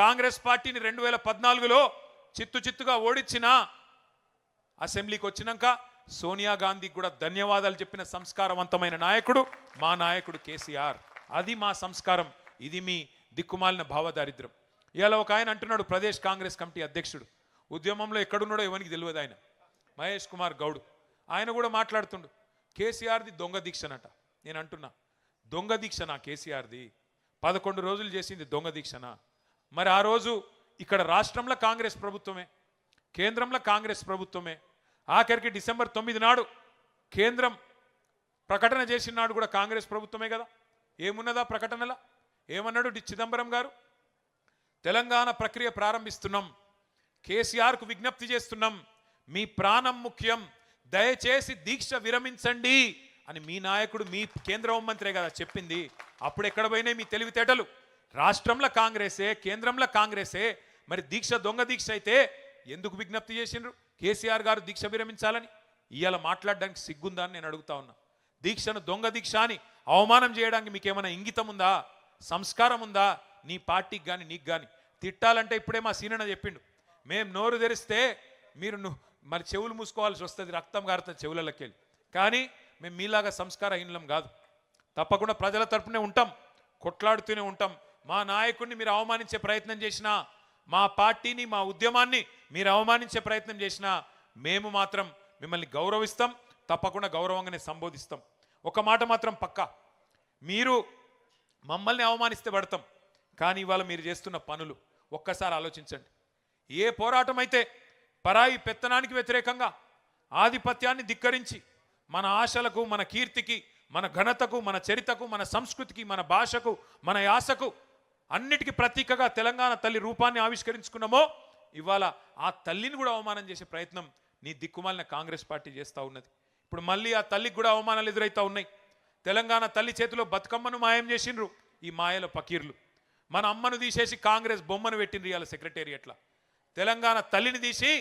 కాంగ్రెస్ పార్టీని 2014లో చిత్తుగా ఓడించిన అసెంబ్లీకి వచ్చినాక సోనియా గాంధీకి కూడా ధన్యవాదాలు చెప్పిన సంస్కారవంతమైన నాయకుడు మా నాయకుడు కేసీఆర్. అది మా సంస్కారం. ఇది మీ దిక్కుమాలిన భావదారిద్ర్యం. ఇలా ఒక ఆయన అంటున్నాడు, ప్రదేశ్ కాంగ్రెస్ కమిటీ అధ్యక్షుడు, ఉద్యమంలో ఎక్కడున్నాడో ఎవరికి తెలియదు ఆయన, మహేష్ కుమార్ గౌడ్. ఆయన కూడా మాట్లాడుతుండు కేసీఆర్ది దొంగ దీక్షనట. నేను అంటున్నా, దొంగ దీక్షనా కేసీఆర్ది? 11 రోజులు చేసింది దొంగ దీక్షనా? మరి ఆ రోజు ఇక్కడ రాష్ట్రంలో కాంగ్రెస్ ప్రభుత్వమే, కేంద్రంలో కాంగ్రెస్ ప్రభుత్వమే. ఆఖరికి డిసెంబర్ 9 నాడు కేంద్రం ప్రకటన చేసిన నాడు కూడా కాంగ్రెస్ ప్రభుత్వమే కదా. ఏమున్నదా ప్రకటనలా? ఏమన్నాడు చిదంబరం గారు? తెలంగాణ ప్రక్రియ ప్రారంభిస్తున్నాం, కేసీఆర్కు విజ్ఞప్తి చేస్తున్నాం, మీ ప్రాణం ముఖ్యం, దయచేసి దీక్ష విరమించండి అని మీ నాయకుడు, మీ కేంద్ర హోంమంత్రే కదా చెప్పింది. అప్పుడు ఎక్కడ పోయినాయి మీ తెలివితేటలు? రాష్ట్రంలో కాంగ్రెసే, కేంద్రంలో కాంగ్రెసే. మరి దీక్ష దొంగ దీక్ష అయితే ఎందుకు విజ్ఞప్తి చేసిండ్రు కేసీఆర్ గారు దీక్ష విరమించాలని? ఇవాళ మాట్లాడడానికి సిగ్గుందా అని నేను అడుగుతా ఉన్నా. దీక్షను దొంగ దీక్ష అని అవమానం చేయడానికి మీకేమైనా ఇంగితం ఉందా, సంస్కారం ఉందా? నీ పార్టీకి కానీ నీకు కానీ తిట్టాలంటే ఇప్పుడే మా సీనన్న చెప్పిండు, మేము నోరు తెరిస్తే మీరు మరి చెవులు మూసుకోవాల్సి వస్తుంది, రక్తం గారుతుంది చెవులకి వెళ్ళి. కానీ మేము మీలాగా సంస్కారహీనం కాదు. తప్పకుండా ప్రజల తరపునే ఉంటాం, కొట్లాడుతూనే ఉంటాం. మా నాయకుడిని మీరు అవమానించే ప్రయత్నం చేసినా, మా పార్టీని, మా ఉద్యమాన్ని మీరు అవమానించే ప్రయత్నం చేసినా మేము మాత్రం మిమ్మల్ని గౌరవిస్తాం, తప్పకుండా గౌరవంగానే సంబోధిస్తాం. ఒక మాట మాత్రం పక్కా, మీరు మమ్మల్ని అవమానిస్తే పడతాం, కానీ ఇవాళ మీరు చేస్తున్న పనులు ఒక్కసారి ఆలోచించండి. ఏ పోరాటం అయితే పరాయి పెత్తనానికి వ్యతిరేకంగా ఆధిపత్యాన్ని ధిక్కరించి మన ఆశలకు, మన కీర్తికి, మన ఘనతకు, మన చరితకు, మన సంస్కృతికి, మన భాషకు, మన యాసకు అన్నిటికీ ప్రతీకగా తెలంగాణ తల్లి రూపాన్ని ఆవిష్కరించుకున్నామో, ఇవాళ ఆ తల్లిని కూడా అవమానం చేసే ప్రయత్నం నీ దిక్కుమాలిన కాంగ్రెస్ పార్టీ చేస్తూ ఉన్నది. ఇప్పుడు మళ్ళీ ఆ తల్లికి కూడా అవమానాలు ఎదురవుతూ ఉన్నాయి. తెలంగాణ తల్లి చేతిలో బతుకమ్మను మాయం చేసిండ్రు ఈ మాయల పకీర్లు. మన అమ్మను తీసేసి కాంగ్రెస్ బొమ్మను పెట్టిండ్రు ఇవాళ సెక్రటేరియట్ల. తెలంగాణ తల్లిని తీసి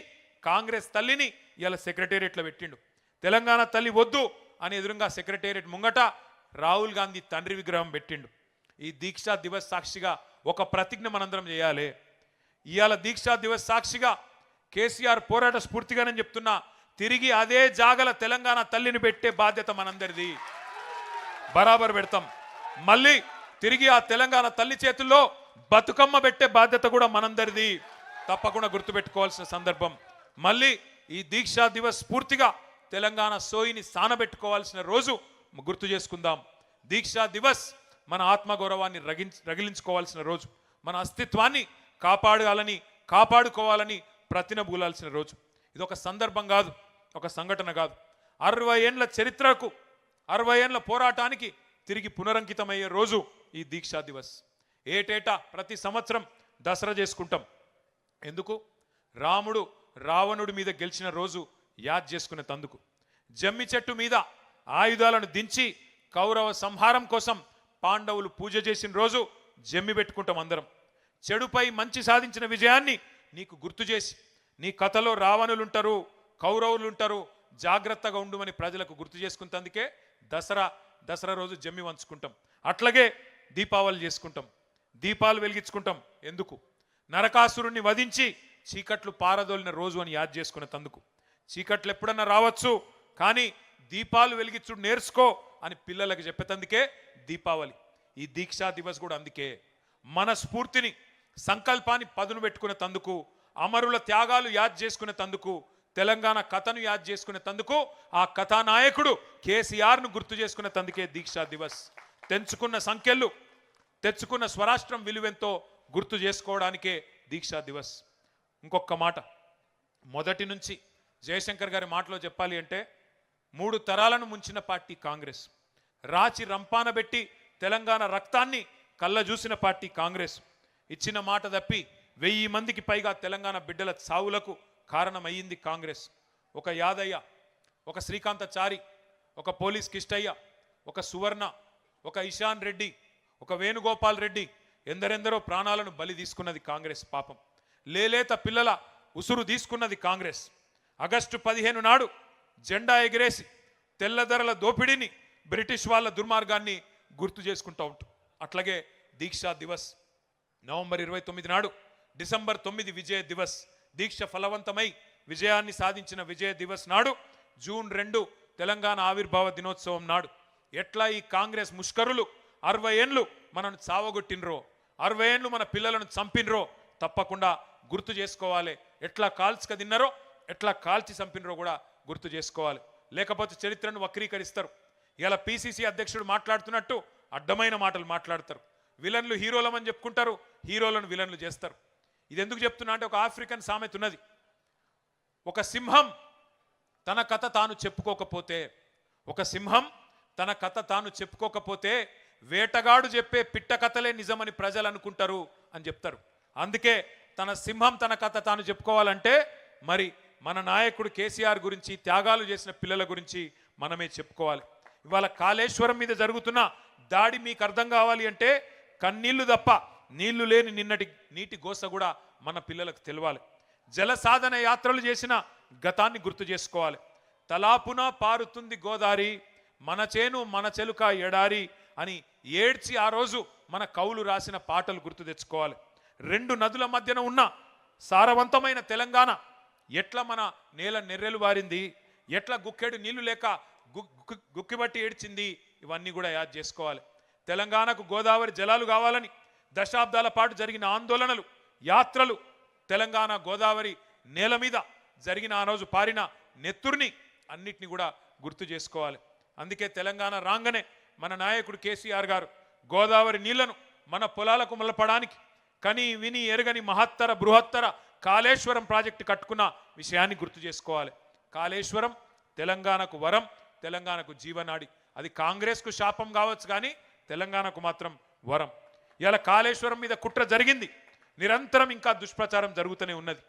కాంగ్రెస్ తల్లిని ఇవాళ సెక్రటేరియట్లో పెట్టిండు. తెలంగాణ తల్లి వద్దు అని ఎదురుగా సెక్రటేరియట్ ముంగట రాహుల్ గాంధీ తండ్రి విగ్రహం పెట్టిండు. ఈ దీక్షా దివస్ సాక్షిగా ఒక ప్రతిజ్ఞ మనందరం చేయాలి. ఇవాళ దీక్షా దివస్ సాక్షిగా కేసీఆర్ పోరాట స్ఫూర్తిగానే చెప్తున్నా, తిరిగి అదే జాగల తెలంగాణ తల్లిని పెట్టే బాధ్యత మనందరిది. బరాబర్ పెడతాం. మళ్ళీ తిరిగి ఆ తెలంగాణ తల్లి చేతుల్లో బతుకమ్మ పెట్టే బాధ్యత కూడా మనందరిది. తప్పకుండా గుర్తుపెట్టుకోవాల్సిన సందర్భం. మళ్ళీ ఈ దీక్షా దివస్ స్ఫూర్తిగా తెలంగాణ సోయిని సానబెట్టుకోవాల్సిన రోజు గుర్తు చేసుకుందాం. దీక్షా దివస్ మన ఆత్మగౌరవాన్ని రగిలించుకోవాల్సిన రోజు, మన అస్తిత్వాన్ని కాపాడుకోవాలని ప్రతినబూలాల్సిన రోజు. ఇది ఒక సందర్భం కాదు, ఒక సంఘటన కాదు. 60 ఏండ్ల చరిత్రకు, 60 ఏండ్ల పోరాటానికి తిరిగి పునరంకితమయ్యే రోజు ఈ దీక్షా దివస్. ఏటేటా ప్రతి సంవత్సరం దసరా చేసుకుంటాం. ఎందుకు? రాముడు రావణుడి మీద గెలిచిన రోజు యాద్ చేసుకునే తందుకు. జమ్మి చెట్టు మీద ఆయుధాలను దించి కౌరవ సంహారం కోసం పాండవులు పూజ చేసిన రోజు జమ్మి పెట్టుకుంటాం అందరం. చెడుపై మంచి సాధించిన విజయాన్ని నీకు గుర్తు చేసి, నీ కథలో రావణులు ఉంటారు, కౌరవులు ఉంటారు, జాగ్రత్తగా ఉండుమని ప్రజలకు గుర్తు చేసుకుంటందుకే దసరా రోజు జమ్మి వంచుకుంటాం. అట్లాగే దీపావళి చేసుకుంటాం, దీపాలు వెలిగించుకుంటాం. ఎందుకు? నరకాసురుణ్ణి వధించి చీకట్లు పారదోలిన రోజు అని యాద్ చేసుకునే తందుకు. చీకట్లు ఎప్పుడన్నా రావచ్చు, కానీ దీపాలు వెలిగించుడు నేర్చుకో అని పిల్లలకు చెప్పేతందుకే దీపావళి. ఈ దీక్షా దివస్ కూడా అందుకే. మన స్ఫూర్తిని, సంకల్పాన్ని పదును పెట్టుకునే తందుకు, అమరుల త్యాగాలు యాద్ చేసుకునే తందుకు, తెలంగాణ కథను యాద్ చేసుకునే తందుకు, ఆ కథానాయకుడు కేసీఆర్ను గుర్తు చేసుకునే తందుకే దీక్షా దివస్. తెంచుకున్న సంఖ్యలు, తెచ్చుకున్న స్వరాష్ట్రం విలువెంతో గుర్తు చేసుకోవడానికే దీక్షా దివస్. ఇంకొక మాట, మొదటి నుంచి జయశంకర్ గారి మాటలో చెప్పాలి అంటే, 3 తరాలను ముంచిన పార్టీ కాంగ్రెస్. రాచి రంపాన పెట్టి తెలంగాణ రక్తాన్ని కళ్ళ చూసిన పార్టీ కాంగ్రెస్. ఇచ్చిన మాట తప్పి 1000 మందికి పైగా తెలంగాణ బిడ్డల చావులకు కారణమయ్యింది కాంగ్రెస్. ఒక యాదయ్య, ఒక శ్రీకాంతచారి, ఒక పోలీస్ కిష్టయ్య, ఒక సువర్ణ, ఒక ఇషాన్ రెడ్డి, ఒక వేణుగోపాల్ రెడ్డి, ఎందరెందరో ప్రాణాలను బలి తీసుకున్నది కాంగ్రెస్. పాపం లేలేత పిల్లల ఉసురు తీసుకున్నది కాంగ్రెస్. ఆగస్టు 15 నాడు జెండా ఎగిరేసి తెల్లధరల దోపిడీని, బ్రిటిష్ వాళ్ళ దుర్మార్గాన్ని గుర్తు చేసుకుంటూ ఉంటాం. అట్లాగే దీక్షా దివస్ నవంబర్ 29 నాడు డిసెంబర్ 9 విజయ దివస్, దీక్ష ఫలవంతమై విజయాన్ని సాధించిన విజయ దివస్ నాడు, జూన్ 2 తెలంగాణ ఆవిర్భావ దినోత్సవం నాడు ఎట్లా ఈ కాంగ్రెస్ ముష్కరులు 60 ఏండ్లు మనను చావగొట్టినరో, 60 ఏండ్లు మన పిల్లలను చంపినరో తప్పకుండా గుర్తు చేసుకోవాలి. ఎట్లా కాల్చుక తిన్నారో, ఎట్లా కాల్చి చంపినరో కూడా గుర్తు చేసుకోవాలి. లేకపోతే చరిత్రను వక్రీకరిస్తారు. ఇలా పిసిసి అధ్యక్షుడు మాట్లాడుతున్నట్టు అడ్డమైన మాటలు మాట్లాడతారు. విలన్లు హీరోలమని చెప్పుకుంటారు, హీరోలను విలన్లు చేస్తారు. ఇది ఎందుకు చెప్తున్నా అంటే, ఒక ఆఫ్రికన్ సామెత ఉన్నది. ఒక సింహం తన కథ తాను చెప్పుకోకపోతే, ఒక సింహం తన కథ తాను చెప్పుకోకపోతే వేటగాడు చెప్పే పిట్ట కథలే నిజమని ప్రజలు అనుకుంటారు అని చెప్తారు. అందుకే తన సింహం తన కథ తాను చెప్పుకోవాలంటే మరి మన నాయకుడు కేసీఆర్ గురించి, త్యాగాలు చేసిన పిల్లల గురించి మనమే చెప్పుకోవాలి. ఇవాళ కాళేశ్వరం మీద జరుగుతున్న దాడి మీకు అర్థం కావాలి అంటే కన్నీళ్లు తప్ప నీళ్లు లేని నిన్నటి నీటి గోస కూడా మన పిల్లలకు తెలవాలి. జల సాధన యాత్రలు చేసిన గతాన్ని గుర్తు చేసుకోవాలి. తలాపున పారుతుంది గోదారి, మన చేను మన చెలుక ఎడారి అని ఏడ్చి ఆ రోజు మన కవులు రాసిన పాటలు గుర్తు తెచ్చుకోవాలి. 2 నదుల మధ్యన ఉన్న సారవంతమైన తెలంగాణ ఎట్లా మన నేల నెర్రెలు వారింది, ఎట్లా గుక్కెడు నీళ్లు లేక గుక్కిబట్టి ఏడ్చింది, ఇవన్నీ కూడా యాద్ చేసుకోవాలి. తెలంగాణకు గోదావరి జలాలు కావాలని దశాబ్దాల పాటు జరిగిన ఆందోళనలు, యాత్రలు, తెలంగాణ గోదావరి నేల మీద జరిగిన ఆ రోజు పారిన నెత్తుర్ని అన్నిటిని కూడా గుర్తు చేసుకోవాలి. అందుకే తెలంగాణ రాగానే మన నాయకుడు కేసీఆర్ గారు గోదావరి నీళ్లను మన పొలాలకు మలపడానికి కని విని ఎరగని మహత్తర బృహత్తర కాళేశ్వరం ప్రాజెక్టు కట్టుకున్న విషయాన్ని గుర్తు చేసుకోవాలి. కాళేశ్వరం తెలంగాణకు వరం, తెలంగాణకు జీవనాడి. అది కాంగ్రెస్కు శాపం కావచ్చు కానీ తెలంగాణకు మాత్రం వరం. ఇలా కాళేశ్వరం మీద కుట్ర జరిగింది, నిరంతరం ఇంకా దుష్ప్రచారం జరుగుతూనే ఉన్నది.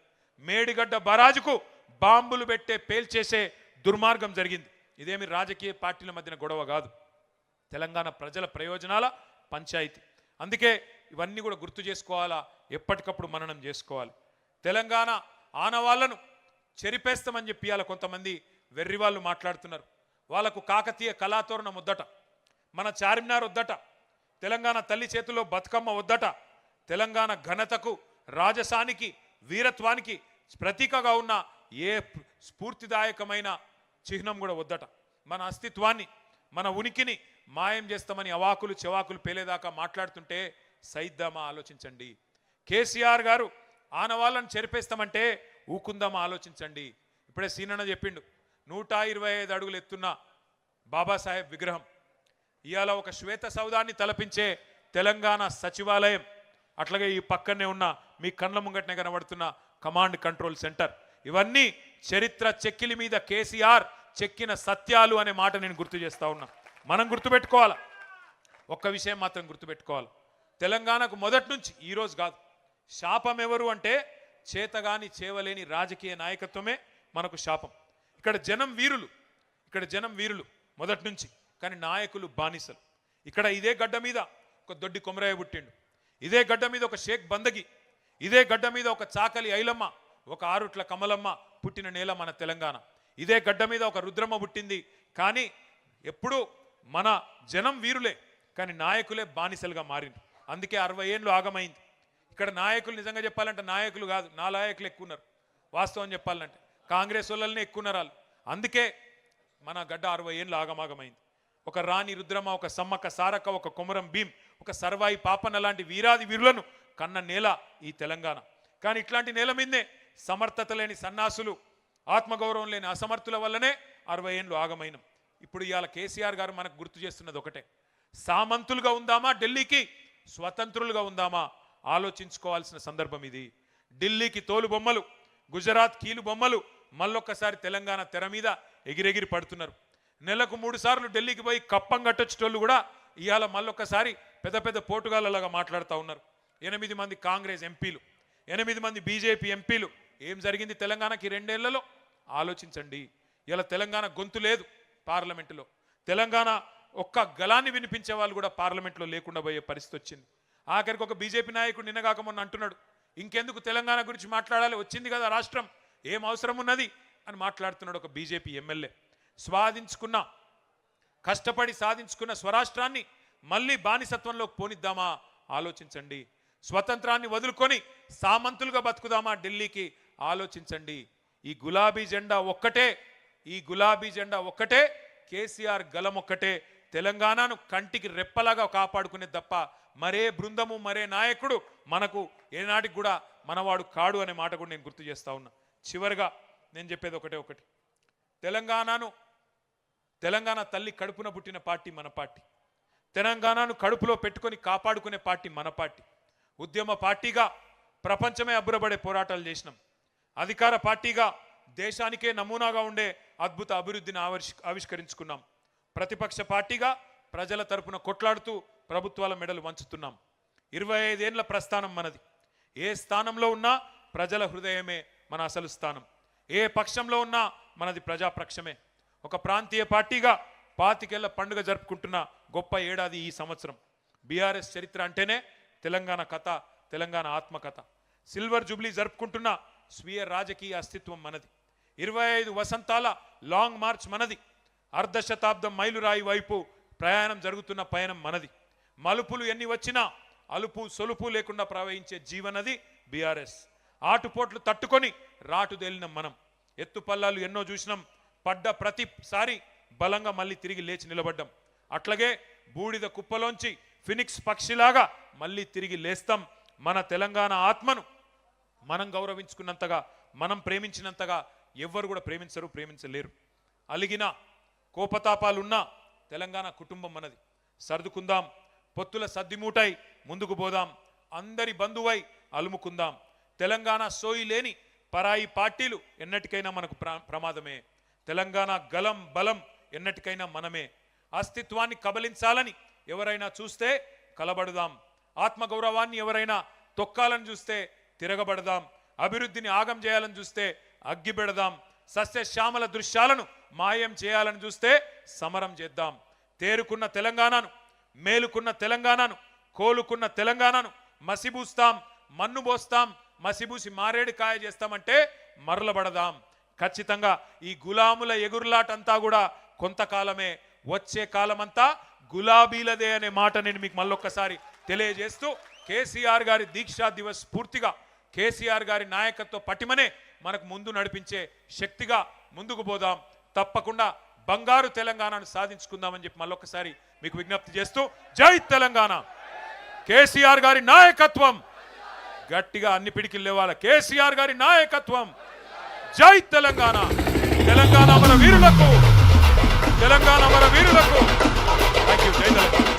మేడిగడ్డ బరాజుకు బాంబులు పెట్టే పేల్చేసే దుర్మార్గం జరిగింది. ఇదేమి రాజకీయ పార్టీల మధ్యన గొడవ కాదు, తెలంగాణ ప్రజల ప్రయోజనాల పంచాయతీ. అందుకే ఇవన్నీ కూడా గుర్తు చేసుకోవాలా, ఎప్పటికప్పుడు మననం చేసుకోవాలి. తెలంగాణ ఆనవాళ్లను చెరిపేస్తామని చెప్పి ఇవాళ కొంతమంది వెర్రి వాళ్ళు మాట్లాడుతున్నారు. వాళ్ళకు కాకతీయ కళాతోరణం వద్దట, మన చార్మినార్ వద్దట, తెలంగాణ తల్లి చేతిలో బతుకమ్మ వద్దట, తెలంగాణ ఘనతకు, రాజసానికి, వీరత్వానికి ప్రతీకగా ఉన్న ఏ స్ఫూర్తిదాయకమైన చిహ్నం కూడా వద్దట. మన అస్తిత్వాన్ని, మన ఉనికిని మాయం చేస్తామని అవాకులు చెవాకులు పేలేదాకా మాట్లాడుతుంటే సైద్దామా ఆలోచించండి. కేసీఆర్ గారు ఆనవాళ్ళను చెరిపేస్తామంటే ఊకుందామా ఆలోచించండి. ఇప్పుడే సీనన్న చెప్పిండు, 125 అడుగులు ఎత్తున్న బాబాసాహెబ్ విగ్రహం, ఇవాళ ఒక శ్వేత సౌధాన్ని తలపించే తెలంగాణ సచివాలయం, అట్లాగే ఈ పక్కనే ఉన్న మీ కండ్ల ముంగటనే కనబడుతున్న కమాండ్ కంట్రోల్ సెంటర్, ఇవన్నీ చరిత్ర చెక్కిలి మీద కేసీఆర్ చెక్కిన సత్యాలు అనే మాట నేను గుర్తు చేస్తా ఉన్నా. మనం గుర్తుపెట్టుకోవాలి, ఒక్క విషయం మాత్రం గుర్తుపెట్టుకోవాలి. తెలంగాణకు మొదటి నుంచి, ఈరోజు కాదు, శాపం ఎవరు అంటే చేతగాని చేవలేని రాజకీయ నాయకత్వమే మనకు శాపం. ఇక్కడ జనం వీరులు, ఇక్కడ జనం వీరులు మొదటి నుంచి, కానీ నాయకులు బానిసలు. ఇక్కడ ఇదే గడ్డ మీద ఒక దొడ్డి కొమరయ్య పుట్టిండు, ఇదే గడ్డ మీద ఒక షేక్ బందగి, ఇదే గడ్డ మీద ఒక చాకలి ఐలమ్మ, ఒక ఆరుట్ల కమలమ్మ పుట్టిన నేల మన తెలంగాణ. ఇదే గడ్డ మీద ఒక రుద్రమ్మ పుట్టింది. కానీ ఎప్పుడూ మన జనం వీరులే, కానీ నాయకులే బానిసలుగా మారింది. అందుకే 60 ఏండ్లు ఆగమైంది. ఇక్కడ నాయకులు నిజంగా చెప్పాలంటే నాయకులు కాదు, నా నాయకులు ఎక్కువ ఉన్నారు. వాస్తవం చెప్పాలంటే కాంగ్రెస్ వాళ్ళనే ఎక్కువ ఉన్నారు వాళ్ళు. అందుకే మన గడ్డ 60 ఏండ్లు ఆగమాగమైంది. ఒక రాణి రుద్రమ్మ, ఒక సమ్మక్క సారక్క, ఒక కొమరం భీం, ఒక సర్వాయి పాపన్న లాంటి వీరాది వీరులను కన్న నేల ఈ తెలంగాణ. కానీ ఇట్లాంటి నేల మీదే సమర్థత లేని సన్నాసులు, ఆత్మగౌరవం లేని అసమర్థుల వల్లనే 60 ఏండ్లు ఆగమైనం. ఇప్పుడు ఇవాళ కేసీఆర్ గారు మనకు గుర్తు చేస్తున్నది ఒకటే, సామంతులుగా ఉందామా, ఢిల్లీకి స్వతంత్రులుగా ఉందామా ఆలోచించుకోవాల్సిన సందర్భం ఇది. ఢిల్లీకి తోలు బొమ్మలు, గుజరాత్ కీలు బొమ్మలు మళ్ళొక్కసారి తెలంగాణ తెర మీద ఎగిరెగిరి పడుతున్నారు. నెలకు 3 సార్లు ఢిల్లీకి పోయి కప్పం కట్టొచ్చేటోళ్ళు కూడా ఇవాళ మళ్ళొక్కసారి పెద్ద పెద్ద పోటుగాళ్ళలాగా మాట్లాడుతూ ఉన్నారు. 8 మంది కాంగ్రెస్ ఎంపీలు, 8 మంది బీజేపీ ఎంపీలు. ఏం జరిగింది తెలంగాణకి 2 ఏళ్లలో ఆలోచించండి. ఇలా తెలంగాణ గొంతు లేదు పార్లమెంటులో, తెలంగాణ ఒక్క గలాన్ని వినిపించే వాళ్ళు కూడా పార్లమెంట్లో లేకుండా పోయే పరిస్థితి వచ్చింది. ఆఖరికి ఒక బీజేపీ నాయకుడు నిన్నగాక మొన్న అంటున్నాడు, ఇంకెందుకు తెలంగాణ గురించి మాట్లాడాలి, వచ్చింది కదా రాష్ట్రం, ఏం అవసరం ఉన్నది అని మాట్లాడుతున్నాడు ఒక బీజేపీ ఎమ్మెల్యే. స్వాధించుకున్న, కష్టపడి సాధించుకున్న స్వరాష్ట్రాన్ని మళ్ళీ బానిసత్వంలోకి పోనిద్దామా ఆలోచించండి. స్వతంత్రాన్ని వదులుకొని సామంతులుగా బతుకుదామా ఢిల్లీకి ఆలోచించండి. ఈ గులాబీ జెండా ఒక్కటే కేసీఆర్ గలం ఒక్కటే తెలంగాణను కంటికి రెప్పలాగా కాపాడుకునే తప్ప మరే బృందము మరే నాయకుడు మనకు ఏనాటికి కూడా మనవాడు కాడు అనే మాట కూడా నేను గుర్తు చేస్తా ఉన్నా. చివరిగా నేను చెప్పేది ఒకటి, తెలంగాణ తల్లి కడుపున పుట్టిన పార్టీ మన పార్టీ. తెలంగాణను కడుపులో పెట్టుకొని కాపాడుకునే పార్టీ మన పార్టీ. ఉద్యమ పార్టీగా ప్రపంచమే అబ్బురపడే పోరాటాలు చేసినాం. అధికార పార్టీగా దేశానికే నమూనాగా ఉండే అద్భుత అభివృద్ధిని ఆవిష్కరించుకున్నాం. ప్రతిపక్ష పార్టీగా ప్రజల తరపున కొట్లాడుతూ ప్రభుత్వాల మెడలు వంచుతున్నాం. 25 ఏళ్ల ప్రస్థానం మనది. ఏ స్థానంలో ఉన్నా ప్రజల హృదయమే మన అసలు స్థానం. ఏ పక్షంలో ఉన్నా మనది ప్రజాపక్షమే. ఒక ప్రాంతీయ పార్టీగా 25 ఏళ్ల పండుగ జరుపుకుంటున్న గొప్ప ఏడాది ఈ సంవత్సరం. బీఆర్ఎస్ చరిత్ర అంటేనే తెలంగాణ కథ, తెలంగాణ ఆత్మకథ. సిల్వర్ జూబ్లీ జరుపుకుంటున్న స్వీయ రాజకీయ అస్తిత్వం మనది. 25 వసంతాల లాంగ్ మార్చ్ మనది. అర్ధశతాబ్దం మైలురాయి వైపు ప్రయాణం జరుగుతున్న పయనం మనది. మలుపులు ఎన్ని వచ్చినా అలుపు సొలుపు లేకుండా ప్రవహించే జీవనది బీఆర్ఎస్. ఆటుపోట్లు తట్టుకొని రాటుదేలిన మనం. ఎత్తుపల్లాలు ఎన్నో చూసినాం. పడ్డ ప్రతిసారి బలంగా మళ్ళీ తిరిగి లేచి నిలబడ్డాం. అట్లాగే బూడిద కుప్పలోంచి ఫినిక్స్ పక్షిలాగా మళ్ళీ తిరిగి లేస్తాం. మన తెలంగాణ ఆత్మను మనం గౌరవించుకున్నంతగా, మనం ప్రేమించినంతగా ఎవ్వరు కూడా ప్రేమించలేరు. అలిగిన కోపతాపాలున్నా తెలంగాణ కుటుంబం మనది. సర్దుకుందాం, పొత్తుల సద్దిమూటై ముందుకు పోదాం, అందరి బంధువై అలుముకుందాం. తెలంగాణ సోయి లేని పరాయి పార్టీలు ఎన్నటికైనా మనకు ప్రమాదమే. తెలంగాణ గలం బలం ఎన్నటికైనా మనమే. అస్తిత్వాన్ని కబలించాలని ఎవరైనా చూస్తే కలబడదాం. ఆత్మగౌరవాన్ని ఎవరైనా తొక్కాలని చూస్తే తిరగబడదాం. అభివృద్ధిని ఆగం చేయాలని చూస్తే అగ్గిపెడదాం. సస్యశ్యామల దృశ్యాలను మాయం చేయాలని చూస్తే సమరం చేద్దాం. తేరుకున్న తెలంగాణను, మేలుకున్న తెలంగాణను, కోలుకున్న తెలంగాణను మసిబూస్తాం, మన్ను పోస్తాం. మసిబూసి మారేడు కాయ చేస్తామంటే మరలబడదాం. ఖచ్చితంగా ఈ గులాముల ఎగురులాటంతా కూడా కొంతకాలమే. వచ్చే కాలమంతా గులాబీలదే అనే మాట నేను మీకు మళ్ళొక్కసారి తెలియజేస్తూ, కేసీఆర్ గారి దీక్షా దివస్ పూర్తిగా కేసీఆర్ గారి నాయకత్వ పటిమనే మనకు ముందు నడిపించే శక్తిగా ముందుకు పోదాం. తప్పకుండా బంగారు తెలంగాణను సాధించుకుందామని చెప్పి మళ్ళొక్కసారి మీకు విజ్ఞప్తి చేస్తూ, జై తెలంగాణ. కేసీఆర్ గారి నాయకత్వం గట్టిగా అన్ని పిడికిలు లేవాలి. కేసీఆర్ గారి నాయకత్వం. జై తెలంగాణ. తెలంగాణ మన వీరులకు, తెలంగాణ మన వీరులకు. Thank you. జై తెలంగాణ.